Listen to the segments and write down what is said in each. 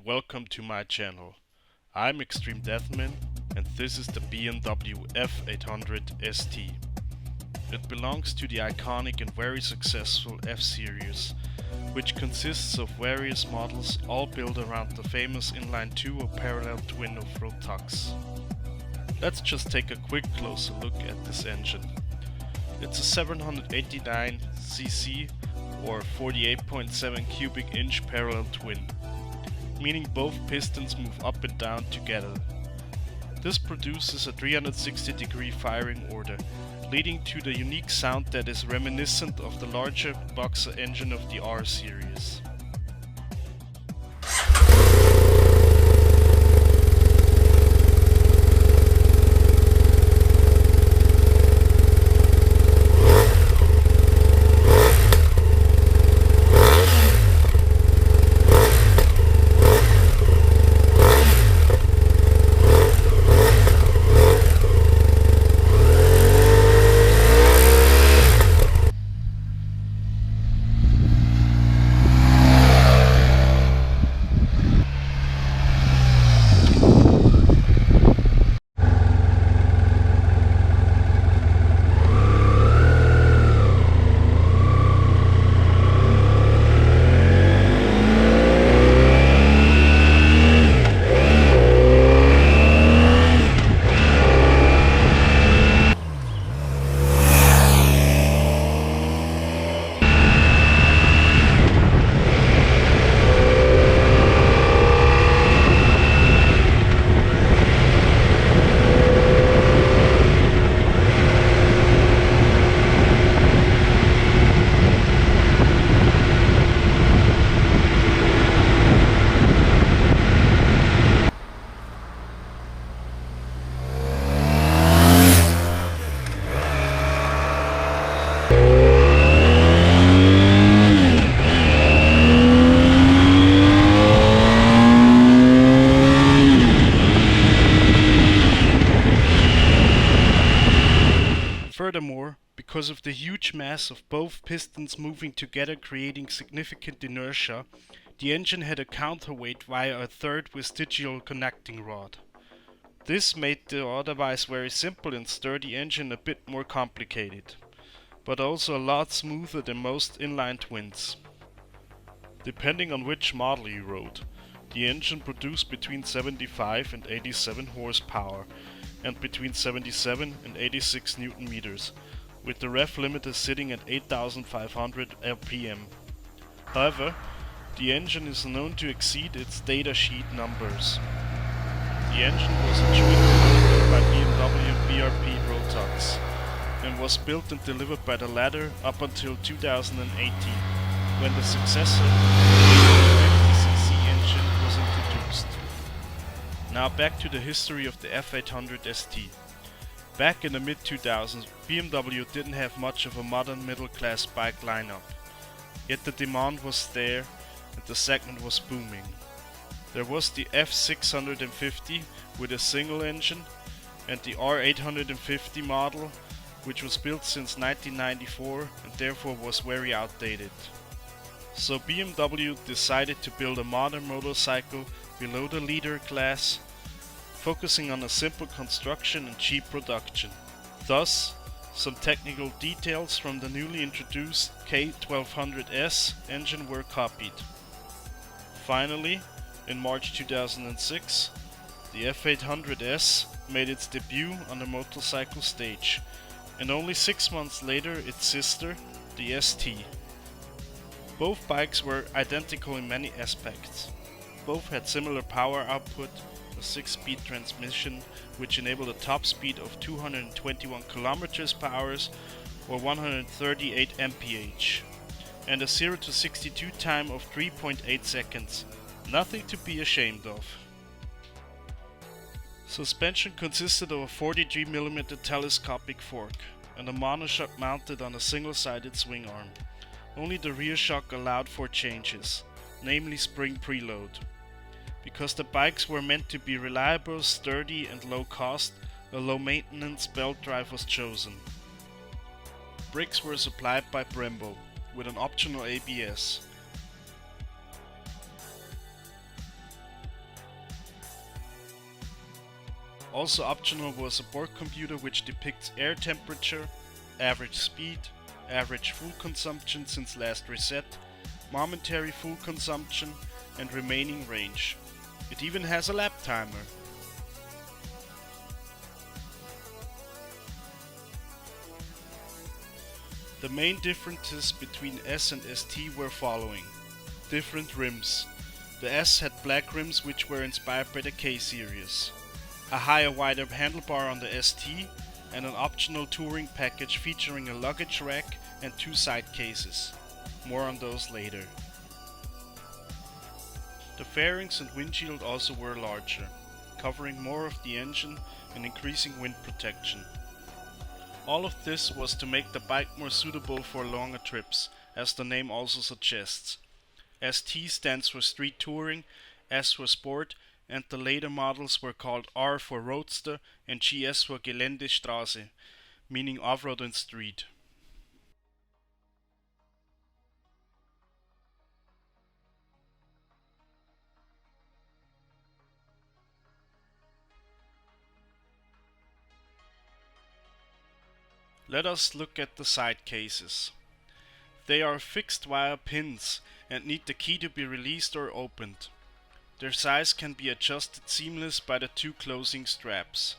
welcome to my channel. I'm Extreme Deathman and this is the BMW F800 ST. It belongs to the iconic and very successful F series, which consists of various models all built around the famous inline 2 or parallel twin off-road tugs. Let's just take a quick closer look at this engine. It's a 789cc or 48.7 cubic inch parallel twin, meaning both pistons move up and down together. This produces a 360-degree firing order, leading to the unique sound that is reminiscent of the larger boxer engine of the R series. Furthermore, because of the huge mass of both pistons moving together creating significant inertia, the engine had a counterweight via a third vestigial connecting rod. This made the otherwise very simple and sturdy engine a bit more complicated, but also a lot smoother than most inline twins. Depending on which model you rode, the engine produced between 75 and 87 horsepower and between 77 and 86 Newton meters, with the ref limiter sitting at 8,500 RPM. However, the engine is known to exceed its datasheet numbers. The engine was a joint development by BMW and BRP road tugs, and was built and delivered by the latter up until 2018, when the Successor 50cc engine was introduced. Now back to the history of the F800 ST. Back in the mid-2000s, BMW didn't have much of a modern middle-class bike lineup. Yet the demand was there and the segment was booming. There was the F650 with a single engine and the R850 model, which was built since 1994 and therefore was very outdated. So BMW decided to build a modern motorcycle below the leader class, focusing on a simple construction and cheap production. Thus, some technical details from the newly introduced K1200S engine were copied. Finally, in March 2006, the F800S made its debut on the motorcycle stage, and only 6 months later its sister, the ST. Both bikes were identical in many aspects. Both had similar power output, a 6-speed transmission which enabled a top speed of 221 km/h or 138 mph, and a 0 to 62 time of 3.8 seconds. Nothing to be ashamed of. Suspension consisted of a 43mm telescopic fork and a monoshock mounted on a single-sided swing arm. Only the rear shock allowed for changes, namely spring preload. Because the bikes were meant to be reliable, sturdy and low cost, a low maintenance belt drive was chosen. Brakes were supplied by Brembo, with an optional ABS. Also optional was a board computer which depicts air temperature, average speed, average fuel consumption since last reset, momentary fuel consumption and remaining range. It even has a lap timer. The main differences between S and ST were following. Different rims. The S had black rims which were inspired by the K series. A higher wider handlebar on the ST and an optional touring package featuring a luggage rack and 2 side cases. More on those later. The fairings and windshield also were larger, covering more of the engine and increasing wind protection. All of this was to make the bike more suitable for longer trips, as the name also suggests. ST stands for Street Touring, S for Sport, and the later models were called R for Roadster and GS for Geländestraße, meaning off-road and street. Let us look at the side cases. They are fixed via pins and need the key to be released or opened. Their size can be adjusted seamless by the 2 closing straps.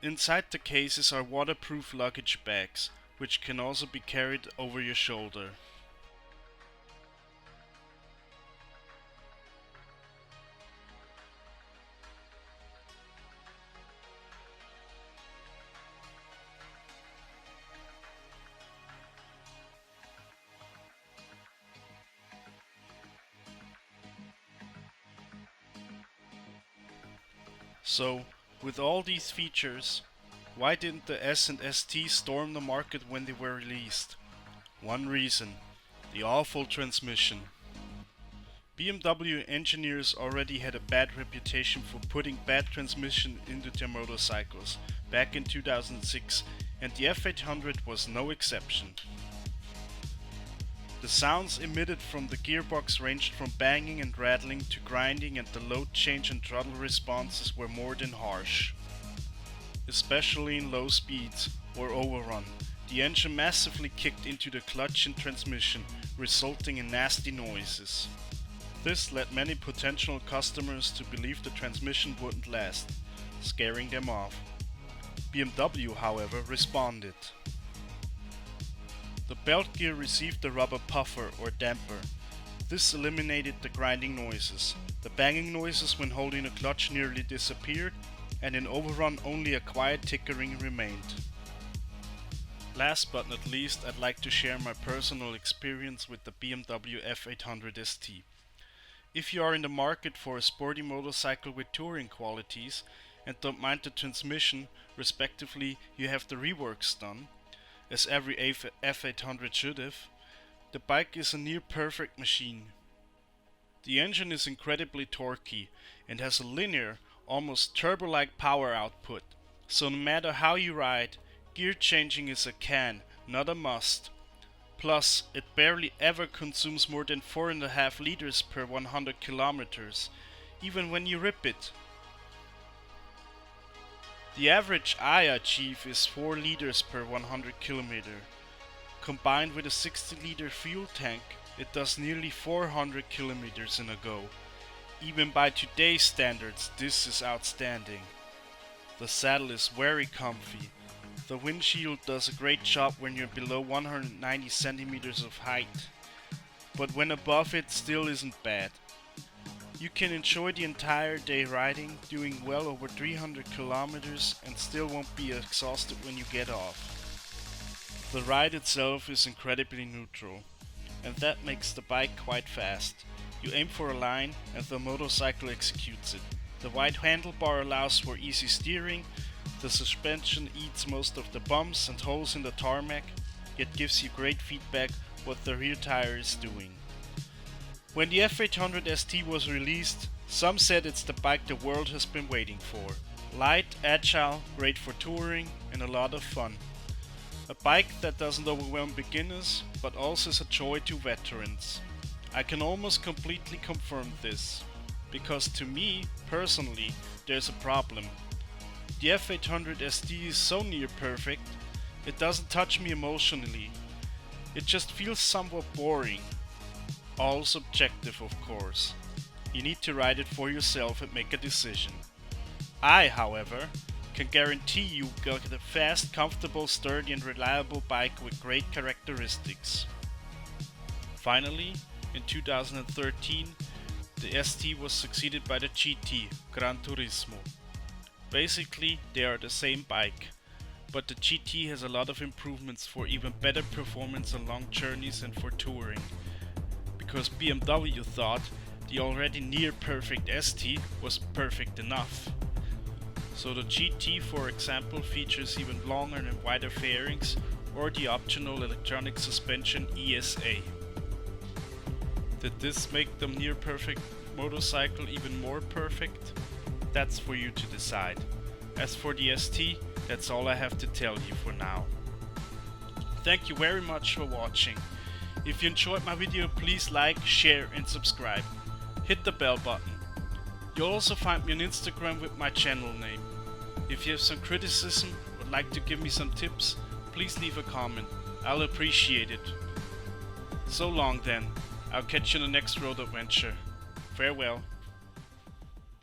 Inside the cases are waterproof luggage bags, which can also be carried over your shoulder. So, with all these features, why didn't the S and ST storm the market when they were released? One reason: the awful transmission. BMW engineers already had a bad reputation for putting bad transmission into their motorcycles back in 2006, and the F800 was no exception. The sounds emitted from the gearbox ranged from banging and rattling to grinding, and the load change and throttle responses were more than harsh. Especially in low speeds or overrun, the engine massively kicked into the clutch and transmission, resulting in nasty noises. This led many potential customers to believe the transmission wouldn't last, scaring them off. BMW, however, responded. The belt gear received a rubber puffer or damper. This eliminated the grinding noises. The banging noises when holding a clutch nearly disappeared, and in overrun only a quiet tickering remained. Last but not least, I'd like to share my personal experience with the BMW F800 ST. If you are in the market for a sporty motorcycle with touring qualities and don't mind the transmission, respectively you have the reworks done, as every F800 should have, the bike is a near perfect machine. The engine is incredibly torquey and has a linear, almost turbo-like power output, so no matter how you ride, gear changing is a can, not a must. Plus, it barely ever consumes more than 4.5 liters per 100 kilometers, even when you rip it. The average I achieve is 4 liters per 100 kilometer. Combined with a 60-liter fuel tank, it does nearly 400 kilometers in a go. Even by today's standards, this is outstanding. The saddle is very comfy. The windshield does a great job when you're below 190 centimeters of height, but when above it still isn't bad. You can enjoy the entire day riding, doing well over 300 kilometers and still won't be exhausted when you get off. The ride itself is incredibly neutral, and that makes the bike quite fast. You aim for a line and the motorcycle executes it. The wide handlebar allows for easy steering, the suspension eats most of the bumps and holes in the tarmac, yet gives you great feedback what the rear tire is doing. When the F800 ST was released, some said it's the bike the world has been waiting for. Light, agile, great for touring, and a lot of fun. A bike that doesn't overwhelm beginners, but also is a joy to veterans. I can almost completely confirm this, because to me, personally, there's a problem. The F800 SD is so near perfect, it doesn't touch me emotionally. It just feels somewhat boring. All subjective, of course. You need to ride it for yourself and make a decision. I, however, can guarantee you get a fast, comfortable, sturdy and reliable bike with great characteristics. Finally, in 2013, the ST was succeeded by the GT, Gran Turismo. Basically, they are the same bike, but the GT has a lot of improvements for even better performance on long journeys and for touring, because BMW thought the already near perfect ST was perfect enough. So the GT, for example, features even longer and wider fairings or the optional electronic suspension ESA. Did this make the near perfect motorcycle even more perfect? That's for you to decide. As for the ST, that's all I have to tell you for now. Thank you very much for watching. If you enjoyed my video, please like, share and subscribe. Hit the bell button. You'll also find me on Instagram with my channel name. If you have some criticism or would like to give me some tips, please leave a comment. I'll appreciate it. So long then. I'll catch you on the next road adventure. Farewell.